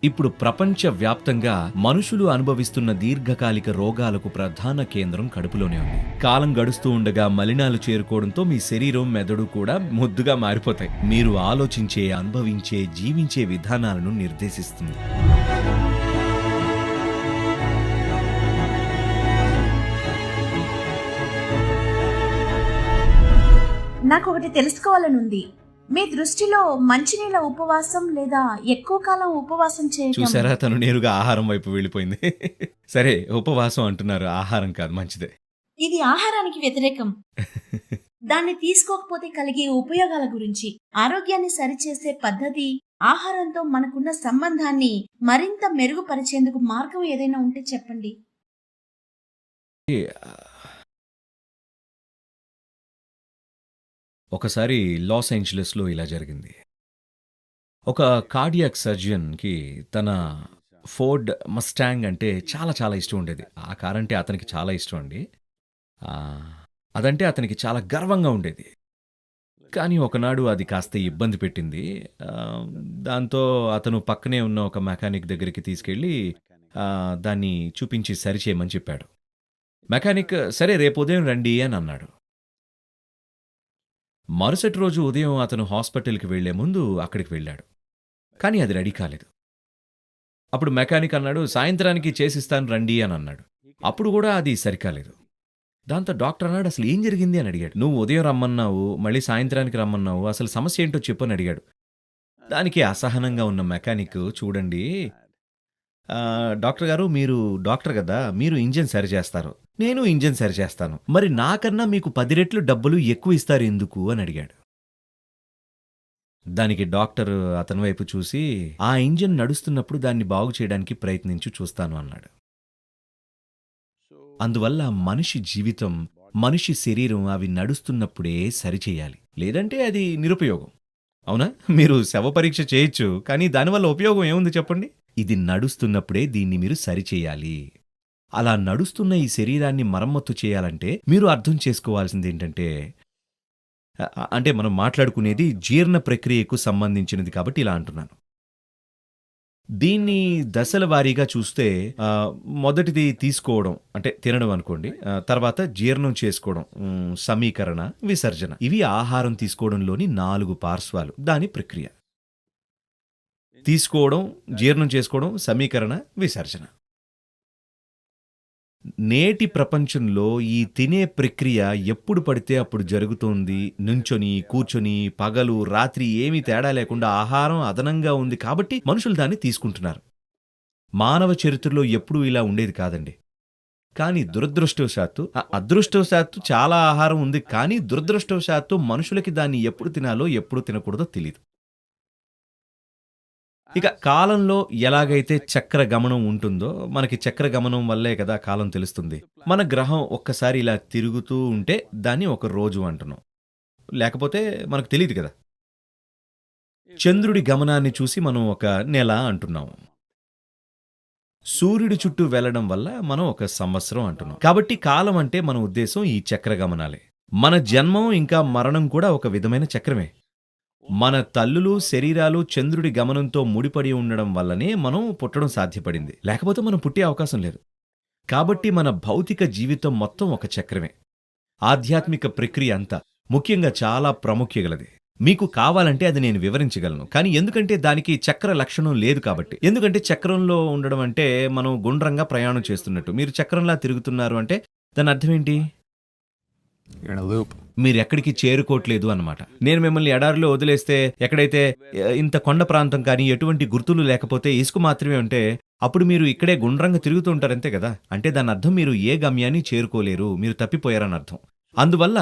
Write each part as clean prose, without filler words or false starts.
ఇప్పుడు ప్రపంచవ్యాప్తంగా మనుషులు అనుభవిస్తున్న దీర్ఘకాలిక రోగాలకు ప్రధాన కేంద్రం కడుపులోనే ఉంది. కాలం గడుస్తూ ఉండగా మలినాలు చేరుకోవడంతో మీ శరీరం, మెదడు కూడా ముద్దుగా మారిపోతాయి. మీరు ఆలోచించే, అనుభవించే, జీవించే విధానాలను నిర్దేశిస్తుంది. నాకొకటి తెలుసుకోవాలనుంది. మీ దృష్టిలో మంచినీళ్ళ ఉపవాసం లేదా ఎక్కువ కాలం ఉపవాసం చేయటం చూసారా, తను నేరుగా ఆహారం వైపు వెళ్ళిపోయింది. సరే, ఉపవాసం అంటున్నారు, ఆహారం కాదు, మంచిదే. ఇది ఆహారానికి వ్యతిరేకం. దాన్ని తీసుకోకపోతే కలిగే ఉపయోగాల గురించి, ఆరోగ్యాన్ని సరిచేసే పద్ధతి, ఆహారంతో మనకున్న సంబంధాన్ని మరింత మెరుగుపరిచేందుకు మార్గం ఏదైనా ఉంటే చెప్పండి. ఒకసారి లాస్ ఏంజలస్లో ఇలా జరిగింది. ఒక కార్డియాక్ సర్జన్కి తన ఫోర్డ్ మస్టాంగ్ అంటే చాలా చాలా ఇష్టం ఉండేది. ఆ కార్ అంటే అతనికి చాలా ఇష్టం అండి. ఆ, అదంటే అతనికి చాలా గర్వంగా ఉండేది. కానీ ఒకనాడు అది కాస్త ఇబ్బంది పెట్టింది. ఆ, దాంతో అతను పక్కనే ఉన్న ఒక మెకానిక్ దగ్గరికి తీసుకెళ్ళి దాన్ని చూపించి సరిచేయమని చెప్పాడు. మెకానిక్ సరే రేపు ఉదయం రండి అని అన్నాడు. మరుసటి రోజు ఉదయం అతను హాస్పిటల్కి వెళ్లే ముందు అక్కడికి వెళ్ళాడు. కానీ అది రెడీ కాలేదు. అప్పుడు మెకానిక్ అన్నాడు, సాయంత్రానికి చేసిస్తాను రండి అని అన్నాడు. అప్పుడు కూడా అది సరికాలేదు. దాంతో డాక్టర్ అన్నాడు, అసలు ఏం జరిగింది అని అడిగాడు. నువ్వు ఉదయం రమ్మన్నావు, మళ్ళీ సాయంత్రానికి రమ్మన్నావు, అసలు సమస్య ఏంటో చెప్పు అని అడిగాడు. దానికి అసహనంగా ఉన్న మెకానిక్, చూడండి డాక్టర్ గారు, మీరు డాక్టర్ కదా, మీరు ఇంజిన్ సరిచేస్తారు, నేను ఇంజిన్ సరిచేస్తాను, మరి నాకన్నా మీకు 10 రెట్లు డబ్బులు ఎక్కువ ఇస్తారు ఎందుకు అని అడిగాడు. దానికి డాక్టర్ అతని వైపు చూసి, ఆ ఇంజిన్ నడుస్తున్నప్పుడు దాన్ని బాగు చేయడానికి ప్రయత్నించి చూస్తాను అన్నాడు. అందువల్ల మనిషి జీవితం, మనిషి శరీరం అవి నడుస్తున్నప్పుడే సరిచేయాలి, లేదంటే అది నిరుపయోగం. అవునా? మీరు శవ పరీక్ష చేయొచ్చు, కానీ దానివల్ల ఉపయోగం ఏముంది చెప్పండి? ఇది నడుస్తున్నప్పుడే దీన్ని మీరు సరిచేయాలి. అలా నడుస్తున్న ఈ శరీరాన్ని మరమ్మత్తు చేయాలంటే మీరు అర్థం చేసుకోవాల్సింది ఏంటంటే, అంటే మనం మాట్లాడుకునేది జీర్ణ ప్రక్రియకు సంబంధించినది కాబట్టి ఇలా అంటున్నాను. దీన్ని దశల వారీగా చూస్తే మొదటిది తీసుకోవడం అంటే తినడం అనుకోండి, తర్వాత జీర్ణం చేసుకోవడం, సమీకరణ, విసర్జన. ఇవి ఆహారం తీసుకోవడంలోని 4 పార్శ్వాలు, దాని ప్రక్రియ. తీసుకోవడం, జీర్ణం చేసుకోవడం, సమీకరణ, విసర్జన. నేటి ప్రపంచంలో ఈ తినే ప్రక్రియ ఎప్పుడు పడితే అప్పుడు జరుగుతోంది. నుంచొని, కూర్చొని, పగలు రాత్రి ఏమీ తేడా లేకుండా ఆహారం అదనంగా ఉంది కాబట్టి మనుషులు దాన్ని తీసుకుంటున్నారు. మానవ చరిత్రలో ఎప్పుడూ ఇలా ఉండేది కాదండి. కానీ దురదృష్టవశాత్తు, అదృష్టవశాత్తు చాలా ఆహారం ఉంది, కానీ దురదృష్టవశాత్తు మనుషులకి దాన్ని ఎప్పుడు తినాలో ఎప్పుడు తినకూడదో తెలియదు. ఇక కాలంలో ఎలాగైతే చక్ర గమనం ఉంటుందో, మనకి చక్ర గమనం వల్లే కదా కాలం తెలుస్తుంది. మన గ్రహం ఒక్కసారి ఇలా తిరుగుతూ ఉంటే దాన్ని ఒక రోజు అంటున్నాం, లేకపోతే మనకు తెలియదు కదా. చంద్రుడి గమనాన్ని చూసి మనం ఒక నెల అంటున్నాం. సూర్యుడి చుట్టూ వెళ్లడం వల్ల మనం ఒక సంవత్సరం అంటున్నాం. కాబట్టి కాలం అంటే మన ఉద్దేశం ఈ చక్ర గమనాలే. మన జన్మం ఇంకా మరణం కూడా ఒక విధమైన చక్రమే. మన తల్లులు, శరీరాలు చంద్రుడి గమనంతో ముడిపడి ఉండడం వల్లనే మనం పుట్టడం సాధ్యపడింది, లేకపోతే మనం పుట్టే అవకాశం లేదు. కాబట్టి మన భౌతిక జీవితం మొత్తం ఒక చక్రమే. ఆధ్యాత్మిక ప్రక్రియ అంతా ముఖ్యంగా చాలా ప్రాముఖ్యగలది. మీకు కావాలంటే అది నేను వివరించగలను, కానీ ఎందుకంటే దానికి చక్ర లక్షణం లేదు కాబట్టి. ఎందుకంటే చక్రంలో ఉండడం అంటే మనం గుండ్రంగా ప్రయాణం చేస్తున్నట్టు. మీరు చక్రంలా తిరుగుతున్నారు అంటే దాని అర్థం ఏంటి? మీరెక్కడికి చేరుకోవట్లేదు అన్నమాట. నేను మిమ్మల్ని ఎడారిలో వదిలేస్తే, ఎక్కడైతే ఇంత కొండ ప్రాంతం కానీ ఎటువంటి గుర్తులు లేకపోతే ఇసుక మాత్రమే ఉంటే, అప్పుడు మీరు ఇక్కడే గుండ్రంగా తిరుగుతూ ఉంటారంతే కదా. అంటే దాని అర్థం మీరు ఏ గమ్యాన్ని చేరుకోలేరు, మీరు తప్పిపోయారని అర్థం. అందువల్ల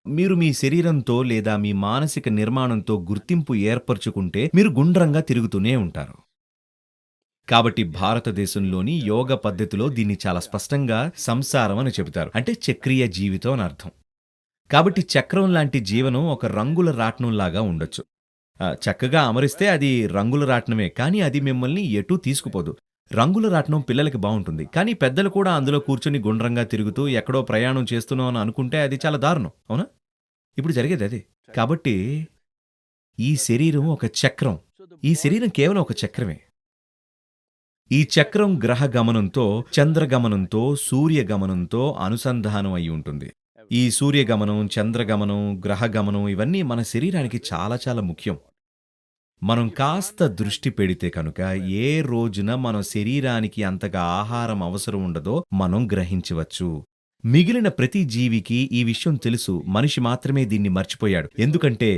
మీరు మీ శరీరంతో లేదా మీ మానసిక నిర్మాణంతో గుర్తింపు ఏర్పరచుకుంటే మీరు గుండ్రంగా తిరుగుతూనే ఉంటారు. కాబట్టి భారతదేశంలోని యోగ పద్ధతిలో దీన్ని చాలా స్పష్టంగా సంసారం అని చెబుతారు, అంటే చక్రీయ జీవితం అని అర్థం. కాబట్టి చక్రం లాంటి జీవనం ఒక రంగుల రాట్నంలాగా ఉండొచ్చు. చక్కగా అమరిస్తే అది రంగుల రాట్నమే, కానీ అది మిమ్మల్ని ఎటూ తీసుకుపోదు. రంగుల రాట్నం పిల్లలకి బాగుంటుంది, కానీ పెద్దలు కూడా అందులో కూర్చొని గుండ్రంగా తిరుగుతూ ఎక్కడో ప్రయాణం చేస్తున్నాం అని అనుకుంటే అది చాలా దారుణం, అవునా? ఇప్పుడు జరిగేది అది. కాబట్టి ఈ శరీరం ఒక చక్రం. ఈ శరీరం కేవలం ఒక చక్రమే. ఈ చక్రం గ్రహ గమనంతో, చంద్రగమనంతో, సూర్యగమనంతో అనుసంధానం అయి ఉంటుంది. ఈ సూర్యగమనం, చంద్రగమనం, గ్రహగమనం ఇవన్నీ మన శరీరానికి చాలా చాలా ముఖ్యం. మనం కాస్త దృష్టి పెడితే కనుక ఏ రోజున మన శరీరానికి అంతగా ఆహారం అవసరం ఉండదో మనం గ్రహించవచ్చు. మిగిలిన ప్రతి జీవికి ఈ విషయం తెలుసు. మనిషి మాత్రమే దీన్ని మర్చిపోయాడు. ఎందుకంటే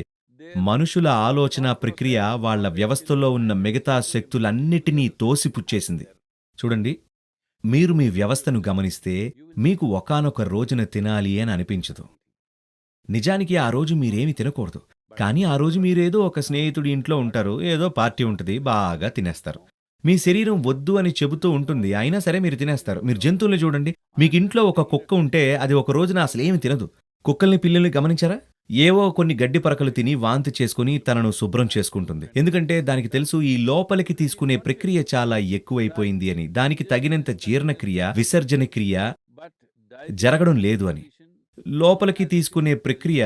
మనుషుల ఆలోచన ప్రక్రియ వాళ్ళ వ్యవస్థలో ఉన్న మిగతా శక్తులన్నిటినీ తోసిపుచ్చేసింది. చూడండి, మీరు మీ వ్యవస్థను గమనిస్తే మీకు ఒకానొక రోజున తినాలి అని అనిపించదు. నిజానికి ఆ రోజు మీరేమి తినకూడదు. కానీ ఆ రోజు మీరేదో ఒక స్నేహితుడి ఇంట్లో ఉంటారు, ఏదో పార్టీ ఉంటుంది, బాగా తినేస్తారు. మీ శరీరం వద్దు అని చెబుతూ ఉంటుంది, అయినా సరే మీరు తినేస్తారు. మీరు జంతువుల్ని చూడండి. మీకు ఇంట్లో ఒక కుక్క ఉంటే అది ఒక రోజున అసలేమి తినదు. కుక్కల్ని, పిల్లుల్ని గమనించారా? ఏవో కొన్ని గడ్డి పరకలు తిని వాంతి చేసుకుని తనను శుభ్రం చేసుకుంటుంది. ఎందుకంటే దానికి తెలుసు ఈ లోపలికి తీసుకునే ప్రక్రియ చాలా ఎక్కువైపోయింది అని. దానికి తగినంత జీర్ణక్రియ, విసర్జన క్రియ జరగడం లేదు అని. లోపలికి తీసుకునే ప్రక్రియ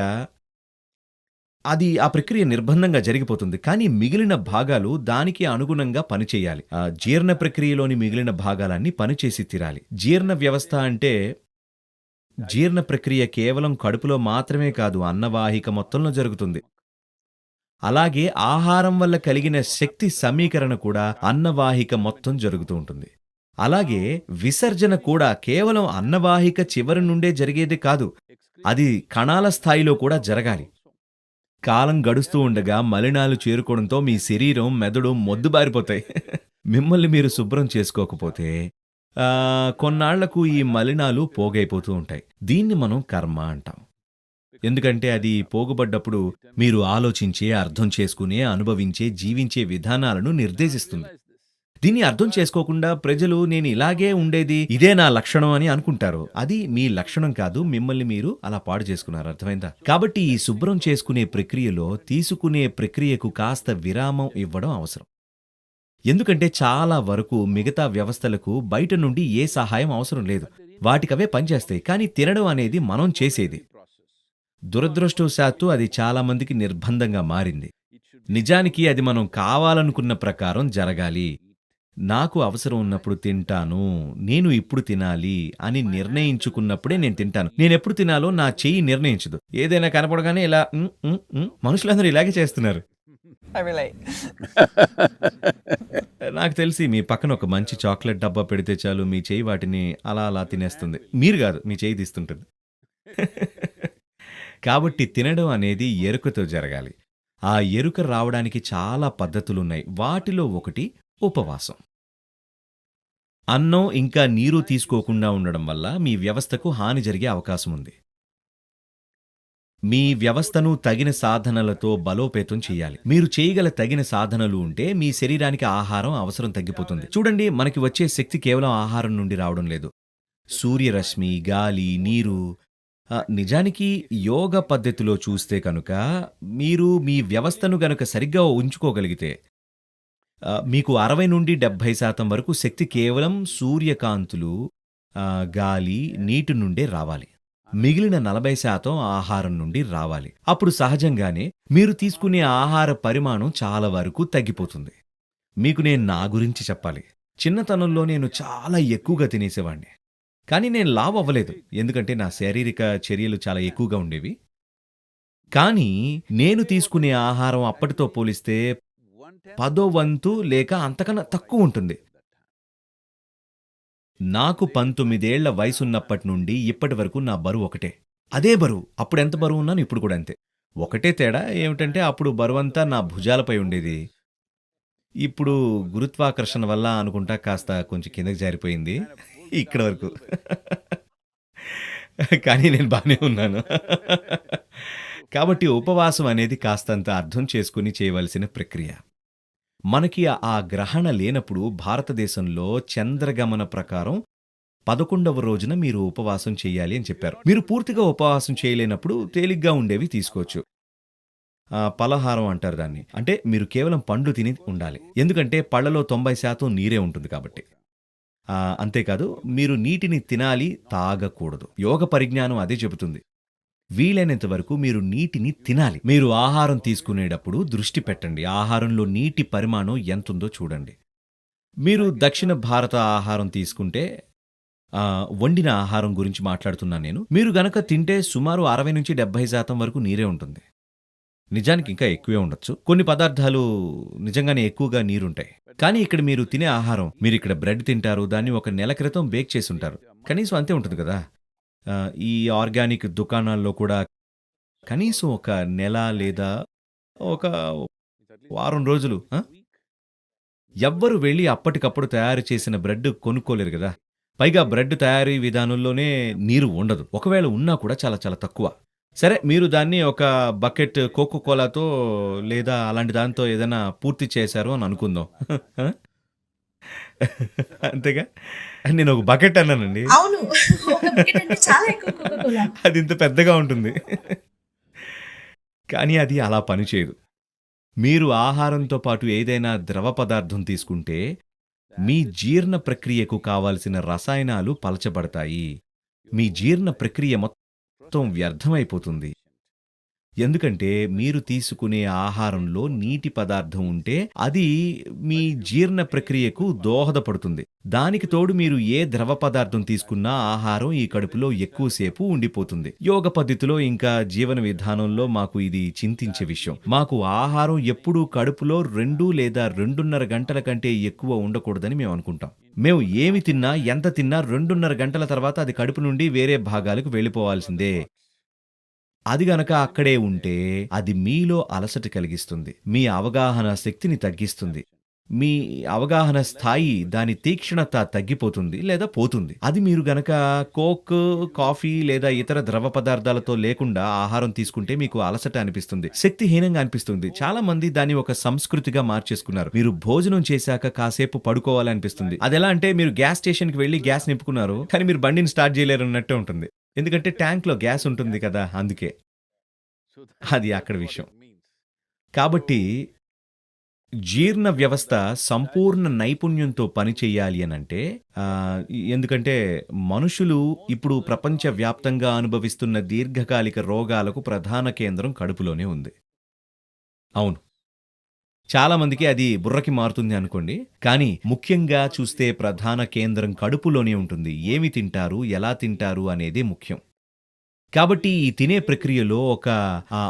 ఆ ప్రక్రియ నిర్బంధంగా జరిగిపోతుంది. కానీ మిగిలిన భాగాలు దానికి అనుగుణంగా పనిచేయాలి. ఆ జీర్ణ ప్రక్రియలోని మిగిలిన భాగాలన్నీ పనిచేసి తీరాలి. జీర్ణ వ్యవస్థ అంటే జీర్ణ ప్రక్రియ కేవలం కడుపులో మాత్రమే కాదు, అన్నవాహిక మొత్తంలో జరుగుతుంది. అలాగే ఆహారం వల్ల కలిగిన శక్తి సమీకరణ కూడా అన్నవాహిక మొత్తం జరుగుతూ ఉంటుంది. అలాగే విసర్జన కూడా కేవలం అన్నవాహిక చివరి నుండే జరిగేది కాదు, అది కణాల స్థాయిలో కూడా జరగాలి. కాలం గడుస్తూ ఉండగా మలినాలు చేరుకోవడంతో మీ శరీరం, మెదడు మొద్దుబారిపోతాయి. మిమ్మల్ని మీరు శుభ్రం చేసుకోకపోతే కొన్నాళ్లకు ఈ మలినాలు పోగైపోతూ ఉంటాయి. దీన్ని మనం కర్మ అంటాం. ఎందుకంటే అది పోగుబడ్డప్పుడు మీరు ఆలోచించే, అర్థం చేసుకునే, అనుభవించే, జీవించే విధానాలను నిర్దేశిస్తుంది. దీన్ని అర్థం చేసుకోకుండా ప్రజలు నేను ఇలాగే ఉండేది, ఇదే నా లక్షణం అని అనుకుంటారు. అది మీ లక్షణం కాదు, మిమ్మల్ని మీరు అలా పాడు చేసుకున్నారు. అర్థమైందా? కాబట్టి ఈ శుభ్రం చేసుకునే ప్రక్రియలో తీసుకునే ప్రక్రియకు కాస్త విరామం ఇవ్వడం అవసరం. ఎందుకంటే చాలా వరకు మిగతా వ్యవస్థలకు బయట నుండి ఏ సహాయం అవసరం లేదు. వాటికవే పనిచేస్తాయి. కానీ తినడం అనేది మనం చేసేది. దురదృష్టవశాత్తు అది చాలా మందికి నిర్బంధంగా మారింది. నిజానికి అది మనం కావాలనుకున్న ప్రకారం జరగాలి. నాకు అవసరం ఉన్నప్పుడు తింటాను, నేను ఇప్పుడు తినాలి అని నిర్ణయించుకున్నప్పుడే నేను తింటాను. నేనెప్పుడు తినాలో నా చెయ్యి నిర్ణయించదు. ఏదైనా కనపడగానే ఇలా మనుషులందరూ ఇలాగే చేస్తున్నారు. I relate. నాకు తెలిసి మీ పక్కన ఒక మంచి చాక్లెట్ డబ్బా పెడితే చాలు, మీ చెయ్యి వాటిని అలా అలా తినేస్తుంది. మీరు కాదు, మీ చెయ్యి తీస్తుంటుంది. కాబట్టి తినడం అనేది ఎరుకతో జరగాలి. ఆ ఎరుక రావడానికి చాలా పద్ధతులున్నాయి. వాటిలో ఒకటి ఉపవాసం. అన్నం ఇంకా నీరు తీసుకోకుండా ఉండడం వల్ల మీ వ్యవస్థకు హాని జరిగే అవకాశం ఉంది. మీ వ్యవస్థను తగిన సాధనలతో బలోపేతం చేయాలి. మీరు చేయగల తగిన సాధనలు ఉంటే మీ శరీరానికి ఆహారం అవసరం తగ్గిపోతుంది. చూడండి, మనకి వచ్చే శక్తి కేవలం ఆహారం నుండి రావడం లేదు. సూర్యరశ్మి, గాలి, నీరు. నిజానికి యోగ పద్ధతిలో చూస్తే కనుక మీరు మీ వ్యవస్థను గనుక సరిగ్గా ఉంచుకోగలిగితే మీకు 60 నుండి 70% వరకు శక్తి కేవలం సూర్యకాంతులు, గాలి, నీటి నుండే రావాలి. మిగిలిన 40% ఆహారం నుండి రావాలి. అప్పుడు సహజంగానే మీరు తీసుకునే ఆహార పరిమాణం చాలా వరకు తగ్గిపోతుంది. మీకు నేను నా గురించి చెప్పాలి. చిన్నతనంలో నేను చాలా ఎక్కువగా తినేసేవాణ్ణి. కానీ నేను లావు అవ్వలేదు, ఎందుకంటే నా శారీరక చర్యలు చాలా ఎక్కువగా ఉండేవి. కానీ నేను తీసుకునే ఆహారం అప్పటితో పోలిస్తే 10వ వంతు లేక అంతకన్నా తక్కువ ఉంటుంది. నాకు 19 ఏళ్ల వయసున్నప్పటి నుండి ఇప్పటి వరకు నా బరువు ఒకటే. అదే బరువు. అప్పుడు ఎంత బరువు ఉన్నాను, ఇప్పుడు కూడా అంతే. ఒకటే తేడా ఏమిటంటే అప్పుడు బరువంతా నా భుజాలపై ఉండేది. ఇప్పుడు గురుత్వాకర్షణ వల్ల అనుకుంటా కాస్త కొంచెం కిందకి జారిపోయింది ఇక్కడ వరకు. కానీ నేను బాగానే ఉన్నాను. కాబట్టి ఉపవాసం అనేది కాస్తంత అర్థం చేసుకుని చేయవలసిన ప్రక్రియ. మనకి ఆ గ్రహణ లేనప్పుడు భారతదేశంలో చంద్రగమన ప్రకారం 11వ రోజున మీరు ఉపవాసం చేయాలి అని చెప్పారు. మీరు పూర్తిగా ఉపవాసం చేయలేనప్పుడు తేలిగ్గా ఉండేవి తీసుకోవచ్చు. పలహారం అంటారు దాన్ని. అంటే మీరు కేవలం పండ్లు తిని ఉండాలి. ఎందుకంటే పళ్లలో 90% నీరే ఉంటుంది కాబట్టి. అంతేకాదు, మీరు నీటిని తినాలి, తాగకూడదు. యోగ పరిజ్ఞానం అదే చెబుతుంది. వీలైనంత వరకు మీరు నీటిని తినాలి. మీరు ఆహారం తీసుకునేటప్పుడు దృష్టి పెట్టండి. ఆహారంలో నీటి పరిమాణం ఎంతుందో చూడండి. మీరు దక్షిణ భారత ఆహారం తీసుకుంటే వండిన ఆహారం గురించి మాట్లాడుతున్నాను నేను. మీరు గనక తింటే సుమారు 60-70% వరకు నీరే ఉంటుంది. నిజానికి ఇంకా ఎక్కువే ఉండొచ్చు. కొన్ని పదార్థాలు నిజంగానే ఎక్కువగా నీరుంటాయి. కానీ ఇక్కడ మీరు తినే ఆహారం, మీరిక్కడ బ్రెడ్ తింటారు, దాన్ని ఒక నెల క్రితం బేక్ చేసుంటారు. కనీసం అంతే ఉంటుంది కదా! ఈ ఆర్గానిక్ దుకాణాల్లో కూడా కనీసం ఒక నెల లేదా ఒక వారం రోజులు ఎవ్వరు వెళ్ళి అప్పటికప్పుడు తయారు చేసిన బ్రెడ్ కొనుక్కోలేరు గదా! పైగా బ్రెడ్ తయారీ విధానంలోనే నీరు ఉండదు. ఒకవేళ ఉన్నా కూడా చాలా చాలా తక్కువ. సరే, మీరు దాన్ని ఒక బకెట్ కోకో కోలాతో లేదా అలాంటి దాంతో ఏదైనా పూర్తి చేశారు అని అనుకుందాం. అంతేగా? నేను ఒక బకెట్ అన్నానండి. అవును, ఒక బకెట్ అంటే చాలా ఎక్కువ కోకోకోలా. అది ఇంత పెద్దగా ఉంటుంది. కానీ అది అలా పనిచేయదు. మీరు ఆహారంతో పాటు ఏదైనా ద్రవ పదార్థం తీసుకుంటే మీ జీర్ణ ప్రక్రియకు కావాల్సిన రసాయనాలు పలచబడతాయి. మీ జీర్ణ ప్రక్రియ మొత్తం వ్యర్థమైపోతుంది. ఎందుకంటే మీరు తీసుకునే ఆహారంలో నీటి పదార్థం ఉంటే అది మీ జీర్ణ ప్రక్రియకు దోహదపడుతుంది. దానికి తోడు మీరు ఏ ద్రవ పదార్థం తీసుకున్నా ఆహారం ఈ కడుపులో ఎక్కువసేపు ఉండిపోతుంది. యోగ పద్ధతిలో ఇంకా జీవన విధానంలో మాకు ఇది చింతించే విషయం. మాకు ఆహారం ఎప్పుడూ కడుపులో 2 లేదా 2.5 గంటల కంటే ఎక్కువ ఉండకూడదని మేము అనుకుంటాం. మేము ఏమి తిన్నా, ఎంత తిన్నా 2.5 గంటల తర్వాత అది కడుపు నుండి వేరే భాగాలకు వెళ్ళిపోవాల్సిందే. అది గనక అక్కడే ఉంటే అది మీలో అలసట కలిగిస్తుంది. మీ అవగాహన శక్తిని తగ్గిస్తుంది. మీ అవగాహన స్థాయి, దాని తీక్షణత తగ్గిపోతుంది లేదా పోతుంది. అది మీరు గనక కోక్, కాఫీ లేదా ఇతర ద్రవ పదార్థాలతో లేకుండా ఆహారం తీసుకుంటే మీకు అలసట అనిపిస్తుంది, శక్తిహీనంగా అనిపిస్తుంది. చాలా మంది దాన్ని ఒక సంస్కృతిగా మార్చేసుకున్నారు. మీరు భోజనం చేశాక కాసేపు పడుకోవాలనిపిస్తుంది. అదెలా అంటే మీరు గ్యాస్ స్టేషన్కి వెళ్ళి గ్యాస్ నింపుకున్నారు, కానీ మీరు బండిని స్టార్ట్ చేయలేరు అన్నట్టే ఉంటుంది. ఎందుకంటే ట్యాంక్లో గ్యాస్ ఉంటుంది కదా, అందుకే. అది అక్కడ విషయం. కాబట్టి జీర్ణ వ్యవస్థ సంపూర్ణ నైపుణ్యంతో పనిచేయాలి అనంటే, ఎందుకంటే మనుషులు ఇప్పుడు ప్రపంచవ్యాప్తంగా అనుభవిస్తున్న దీర్ఘకాలిక రోగాలకు ప్రధాన కేంద్రం కడుపులోనే ఉంది. అవును, చాలా మందికి అది బుర్రకి మారుతుంది అనుకోండి, కానీ ముఖ్యంగా చూస్తే ప్రధాన కేంద్రం కడుపులోనే ఉంటుంది. ఏమి తింటారు, ఎలా తింటారు అనేదే ముఖ్యం. కాబట్టి ఈ తినే ప్రక్రియలో ఒక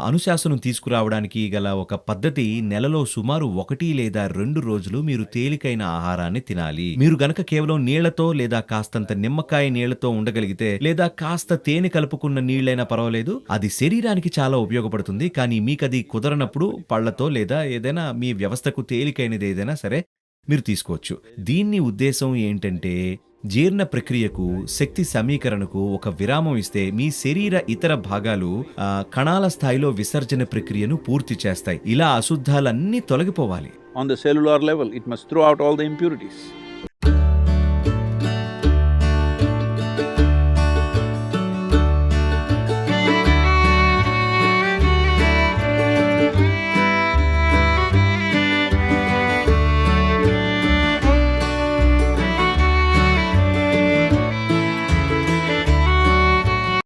అనుశాసనం తీసుకురావడానికి గల ఒక పద్ధతి, నెలలో సుమారు 1 లేదా 2 రోజులు మీరు తేలికైన ఆహారాన్ని తినాలి. మీరు గనక కేవలం నీళ్లతో లేదా కాస్తంత నిమ్మకాయ నీళ్లతో ఉండగలిగితే, లేదా కాస్త తేనె కలుపుకున్న నీళ్లైనా పర్వాలేదు, అది శరీరానికి చాలా ఉపయోగపడుతుంది. కానీ మీకది కుదరనప్పుడు పళ్లతో లేదా ఏదైనా మీ వ్యవస్థకు తేలికైనది ఏదైనా సరే మీరు తీసుకోవచ్చు. దీన్ని ఉద్దేశం ఏంటంటే, జీర్ణ ప్రక్రియకు, శక్తి సమీకరణకు ఒక విరామం ఇస్తే మీ శరీర ఇతర భాగాలు కణాల స్థాయిలో విసర్జన ప్రక్రియను పూర్తి చేస్తాయి. ఇలా అశుద్ధాలన్నీ తొలగిపోవాలి. On the cellular level, it must throw out all the impurities.